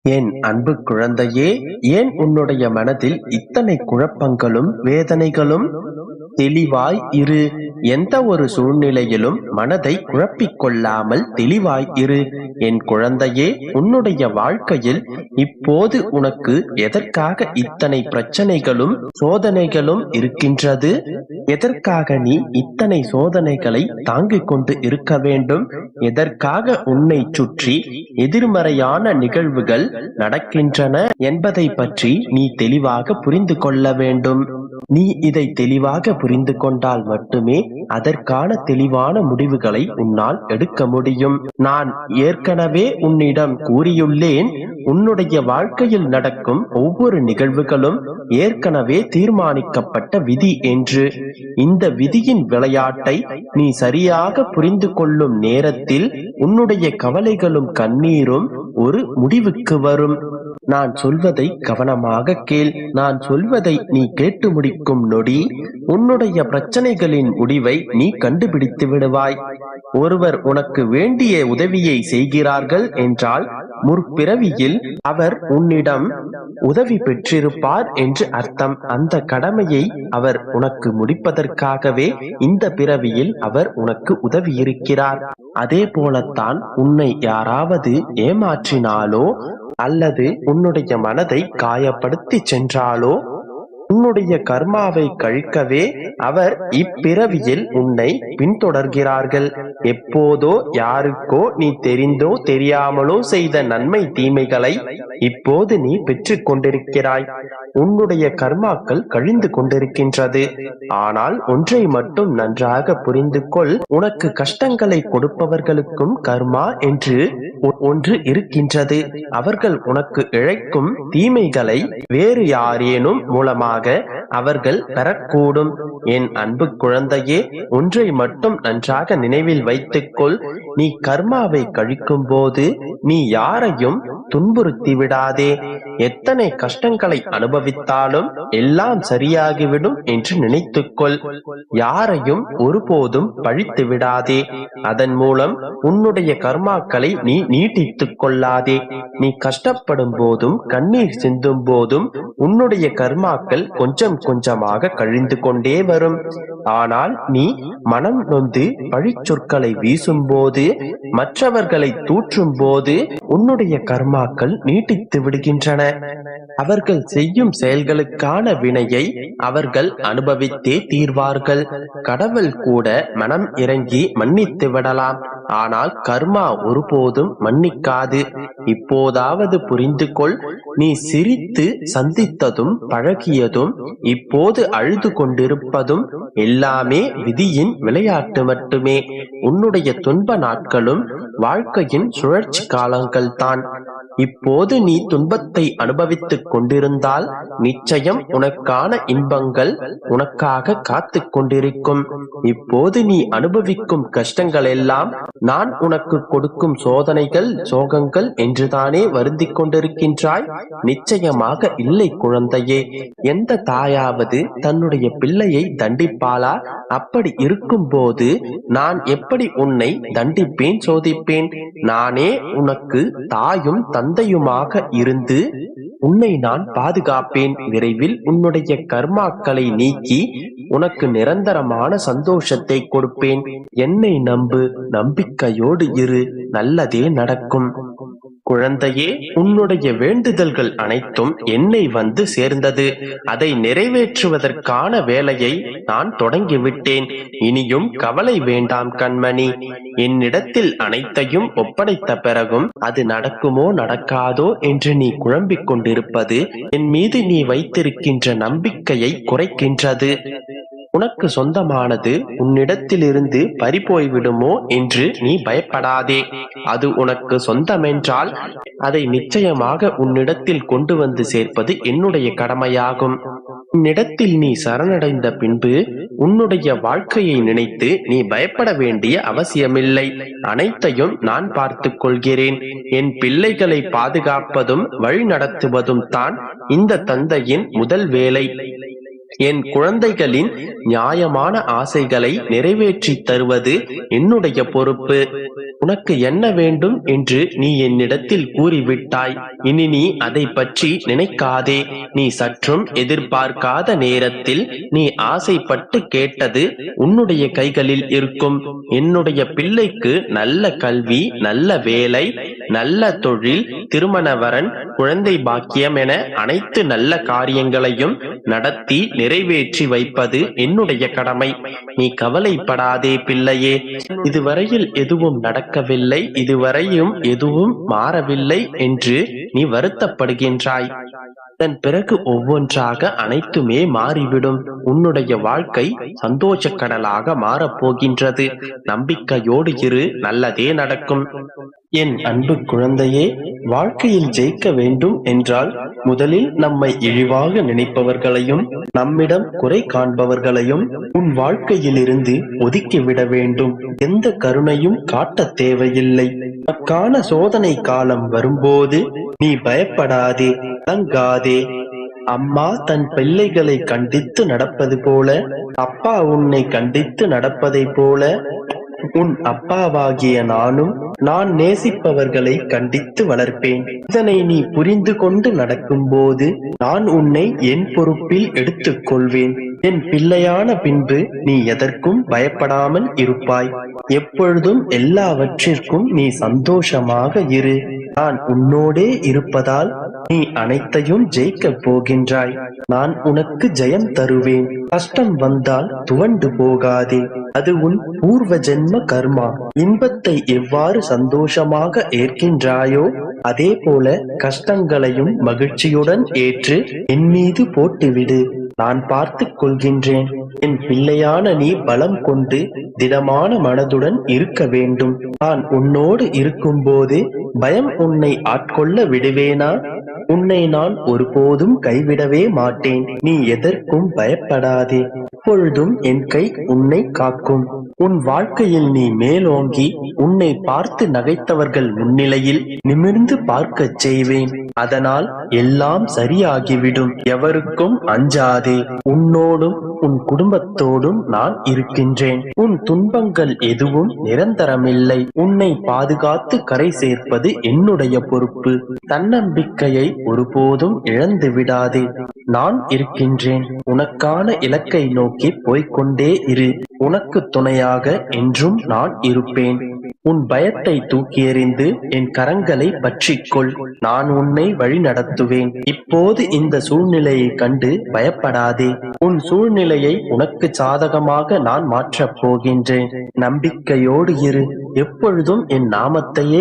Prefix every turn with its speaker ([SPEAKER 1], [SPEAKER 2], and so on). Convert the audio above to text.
[SPEAKER 1] என் அன்பு குழந்தையே, ஏன் உன்னுடைய மனதில் இத்தனை குழப்பங்களும் வேதனைகளும்? தெளிவாய் இரு. எந்த ஒரு சூழ்நிலையிலும் மனதை குழப்பிக் கொள்ளாமல் தெளிவாய் இரு. என் குழந்தையே, உன்னுடைய வாழ்க்கையில் இப்போது உனக்கு எதற்காக இத்தனை பிரச்சனைகளும் சோதனைகளும் இருக்கின்றது? எதற்காக நீ இத்தனை சோதனைகளை தாங்கிக் கொண்டு இருக்க வேண்டும்? எதற்காக உன்னை சுற்றி எதிர்மறையான நிகழ்வுகள் நடக்கின்றன என்பதை பற்றி நீ தெளிவாக புரிந்து கொள்ள வேண்டும். நீ இதை தெளிவாக புரிந்து கொண்டால் மட்டுமே அதற்கான தெளிவான முடிவுகளை உன்னால் எடுக்க முடியும். நான் ஏற்கனவே உன்னிடம் கூறியுள்ளேன், உன்னுடைய வாழ்க்கையில் நடக்கும் ஒவ்வொரு நிகழ்வுகளும் ஏற்கனவே தீர்மானிக்கப்பட்ட விதி என்று. இந்த விதியின் விளையாட்டை நீ சரியாக புரிந்து கொள்ளும் நேரத்தில் உன்னுடைய கவலைகளும் கண்ணீரும் ஒரு முடிவுக்கு வரும். நான் சொல்வதை கவனமாக கேள். நான் சொல்வதை நீ கேட்டு முடிக்கும் நொடி உன்னுடைய பிரச்சனைகளின் முடிவை நீ கண்டுபிடித்து விடுவாய். ஒருவர் உனக்கு வேண்டிய உதவியை செய்கிறார்கள் என்றால் முற்பிறவியில் அவர் உன்னிடம் உதவி பெற்றிருப்பார் என்று அர்த்தம். அந்த கடமையை அவர் உனக்கு முடிப்பதற்காகவே இந்த பிறவியில் அவர் உனக்கு உதவி இருக்கிறார். அதே போலத்தான் உன்னை யாராவது ஏமாற்றினாலோ அல்லது உன்னுடைய மனதை காயப்படுத்தி சென்றாலோ உன்னுடைய கர்மாவை கழிக்கவே அவர் இப்பிறவியில் உன்னை பின்தொடர்கிறார்கள். எப்போதோ யாருக்கோ நீ தெரிந்தோ தெரியாமலோ செய்த நன்மை தீமைகளை இப்போது நீ பெற்றுக் கொண்டிருக்கிறாய். உன்னுடைய கர்மாக்கள் கழிந்து கொண்டிருக்கின்றது. ஆனால் ஒன்றை மட்டும் நன்றாக புரிந்து கொள், உனக்கு கஷ்டங்களை கொடுப்பவர்களுக்கும் கர்மா என்று ஒன்று இருக்கின்றது. அவர்கள் உனக்கு இழைக்கும் தீமைகளை வேறு யாரேனும் மூலமாக அவர்கள் பெறக்கூடும். என் அன்பு குழந்தையே, ஒன்றை மட்டும் நன்றாக நினைவில் வைத்துக்கொள், நீ கர்மாவை கழிக்கும் போது நீ யாரையும் துன்புறுத்தி விடாதே. எத்தனை கஷ்டங்களை அனுபவித்தாலும் எல்லாம் சரியாகிவிடும் என்று நினைத்துக்கொள். யாரையும் ஒருபோதும் பழித்து விடாதே. அதன் மூலம் உன்னுடைய கர்மாக்களை நீ நீட்டித்துக் கொள்ளாதே. நீ கஷ்டப்படும் போதும் கண்ணீர் சிந்தும் போதும் உன்னுடைய கர்மாக்கள் கொஞ்சம் கொஞ்சமாக கழிந்து கொண்டே வரும். ஆனால் நீ மனம் நொந்து பழிச்சொற்களை வீசும் போது, மற்றவர்களை தூற்றும் போது உன்னுடைய கர்மாக்கள் நீட்டித்து விடுகின்றன. அவர்கள் செய்யும் செயல்களுக்கான வினையை அவர்கள் அனுபவித்தே தீர்வார்கள். கடவுள் கூட மனம் இறங்கி மன்னித்து விடலாம், ஆனால் கர்மா ஒருபோதும் மன்னிக்காது. இப்போதாவது புரிந்து கொள், நீ சிரித்து சந்தித்ததும் பழகியதும் இப்போது அழுது கொண்டிருப்பதும் எல்லாமே விதியின் விளையாட்டு மட்டுமே. உன்னுடைய துன்ப நாட்களும் வாழ்க்கையின் சுழற்சி காலங்கள் தான். இப்போது நீ துன்பத்தை அனுபவித்துக் கொண்டிருந்தால் நிச்சயம் உனக்கான இன்பங்கள் உனக்காக காத்து கொண்டிருக்கும். இப்போது நீ அனுபவிக்கும் கஷ்டங்கள் எல்லாம் நான் உனக்கு கொடுக்கும் சோதனைகள் சோகங்கள் என்றுதானே வருந்திக் கொண்டிருக்கின்றாய்? நிச்சயமாக இல்லை குழந்தையே. எந்த தாயாவது தன்னுடைய பிள்ளையை தண்டிப்பாளா? அப்படி இருக்கும் போது நான் எப்படி உன்னை தண்டிப்பேன், சோதிப்பேன்? நானே உனக்கு தாயும் தந்தையுமாக இருந்து உன்னை நான் பாதுகாப்பேன். விரைவில் உன்னுடைய கர்மாக்களை நீக்கி உனக்கு நிரந்தரமான சந்தோஷத்தை கொடுப்பேன். என்னை நம்பு, நம்பிக்கையோடு இரு, நல்லதே நடக்கும். குழந்தையே, உன்னுடைய வேண்டுதல்கள் அனைத்தும் என்னை வந்து சேர்ந்தது. அதை நிறைவேற்றுவதற்கான வேலையை நான் தொடங்கிவிட்டேன். இனியும் கவலை வேண்டாம் கண்மணி. என்னிடத்தில் அனைத்தையும் ஒப்படைத்த பிறகும் அது நடக்குமோ நடக்காதோ என்று நீ குழம்பிக் கொண்டிருப்பது என் மீது நீ வைத்திருக்கின்ற நம்பிக்கையை குறைக்கின்றது. உனக்கு சொந்தமானது உன்னிடத்திலிருந்து பறிபோய்விடுமோ என்று நீ பயப்படாதே. அது உனக்கு சொந்தமென்றால் அதை நிச்சயமாக உன்னிடத்தில் கொண்டு வந்து சேர்ப்பது என்னுடைய கடமையாகும். உன்னிடத்தில் நீ சரணடைந்த பின்பு உன்னுடைய வாழ்க்கையை நினைத்து நீ பயப்பட வேண்டிய அவசியமில்லை. அனைத்தையும் நான் பார்த்துக் கொள்கிறேன். என் பிள்ளைகளை பாதுகாப்பதும் வழி நடத்துவதும் தான் இந்த தந்தையின் முதல் வேலை. என் குழந்தைகளின் நியாயமான ஆசைகளை நிறைவேற்றி தருவது என்னுடைய பொறுப்பு. உனக்கு என்ன வேண்டும் என்று நீ என்னிடத்தில் கூறிவிட்டாய். இனி நீ அதை பற்றி நினைக்காதே. நீ சற்றும் எதிர்பார்க்காத நேரத்தில் நீ ஆசைப்பட்டு கேட்டது உன்னுடைய கைகளில் இருக்கும். என்னுடைய பிள்ளைக்கு நல்ல கல்வி, நல்ல வேலை, நல்ல தொழில், திருமண வரன், குழந்தை பாக்கியம் என அனைத்து நல்ல காரியங்களையும் நடத்தி நிறைவேற்றி வைப்பது என்னுடைய கடமை. நீ கவலைப்படாதே பிள்ளையே. இதுவரையில் எதுவும் நடக்கவில்லை, இதுவரையும் எதுவும் மாறவில்லை என்று நீ வருத்தப்படுகின்றாய். அதன் பிறகு ஒவ்வொன்றாக அனைத்துமே மாறிவிடும். உன்னுடைய வாழ்க்கை சந்தோஷ கடலாக மாறப்போகின்றது. நம்பிக்கையோடு இரு, நல்லதே நடக்கும். என் அன்பு குழந்தையே, வாழ்க்கையில் ஜெயிக்க வேண்டும் என்றால் முதலில் நம்மை இழிவாக நினைப்பவர்களையும் நம்மிடம் குறை காண்பவர்களையும் உன் வாழ்க்கையிலிருந்து ஒதுக்கிவிட வேண்டும். எந்த கருணையும் காட்ட தேவையில்லை. உனக்கான சோதனை காலம் வரும்போது நீ பயப்படாதே, கலங்காதே. அம்மா தன் பிள்ளைகளை கண்டித்து நடப்பது போல, அப்பா உன்னை கண்டித்து நடப்பதை போல உன் அப்பாவாகிய நானும் நான் நேசிப்பவர்களை கண்டித்து வளர்ப்பேன். இதனை நீ புரிந்து கொண்டு நடக்கும்போது நான் உன்னை என் பொறுப்பில் எடுத்துக் கொள்வேன். என் பிள்ளையான பின்பு நீ எதற்கும் பயப்படாமல் இருப்பாய். எப்பொழுதும் எல்லாவற்றிற்கும் நீ சந்தோஷமாக இரு. நான் உன்னோடே இருப்பதால் நீ அனைத்தையும் ஜெயிக்கப் போகின்றாய். நான் உனக்கு ஜெயம் தருவேன். கஷ்டம் வந்தால் துவண்டு போகாதே. அது உன் பூர்வ ஜென்ம கர்மா. இன்பத்தை எவ்வாறு சந்தோஷமாக ஏற்கின்றாயோ அதே போல கஷ்டங்களையும் மகிழ்ச்சியுடன் ஏற்று என் மீது போட்டுவிடு. நான் பார்த்துக் கொள்கின்றேன். என் பிள்ளையான நீ பலம் கொண்டு திடமான மனதுடன் இருக்க வேண்டும். நான் உன்னோடு இருக்கும்போது பயம் உன்னை ஆட்கொள்ள விடுவேனா? உன்னை நான் ஒருபோதும் கைவிடவே மாட்டேன். நீ எதற்கும் பயப்படாதே. எப்பொழுதும் என் கை உன்னை காக்கும். உன் வாழ்க்கையில் நீ மேலோங்கி உன்னை பார்த்து நகைத்தவர்கள் முன்னிலையில் நிமிர்ந்து பார்க்கச் செய்வேன். அதனால் எல்லாம் சரியாகிவிடும். எவருக்கும் அஞ்சாதே. உன்னோடும் உன் குடும்பத்தோடும் நான் இருக்கின்றேன். உன் துன்பங்கள் எதுவும் நிரந்தரமில்லை. உன்னை பாதுகாத்து கரை சேர்ப்பது என்னுடைய பொறுப்பு. தன்னம்பிக்கையை ஒருபோதும் இழந்து விடாதே. நான் இருக்கின்றேன். உனக்கான இலக்கை நோக்கி போய்கொண்டே இரு. உனக்கு துணையாக என்றும் நான் இருப்பேன். உன் பயத்தை தூக்கி எறிந்து என் கரங்களை பற்றிக்கொள். நான் உன்னை வழி நடத்துவேன். இப்போது இந்த சூழ்நிலையை கண்டு பயப்படாதே. உன் சூழ்நிலையை உனக்கு சாதகமாக நான் மாற்றப் போகின்றேன். நம்பிக்கையோடு இரு. எப்பொழுதும் என் நாமத்தையே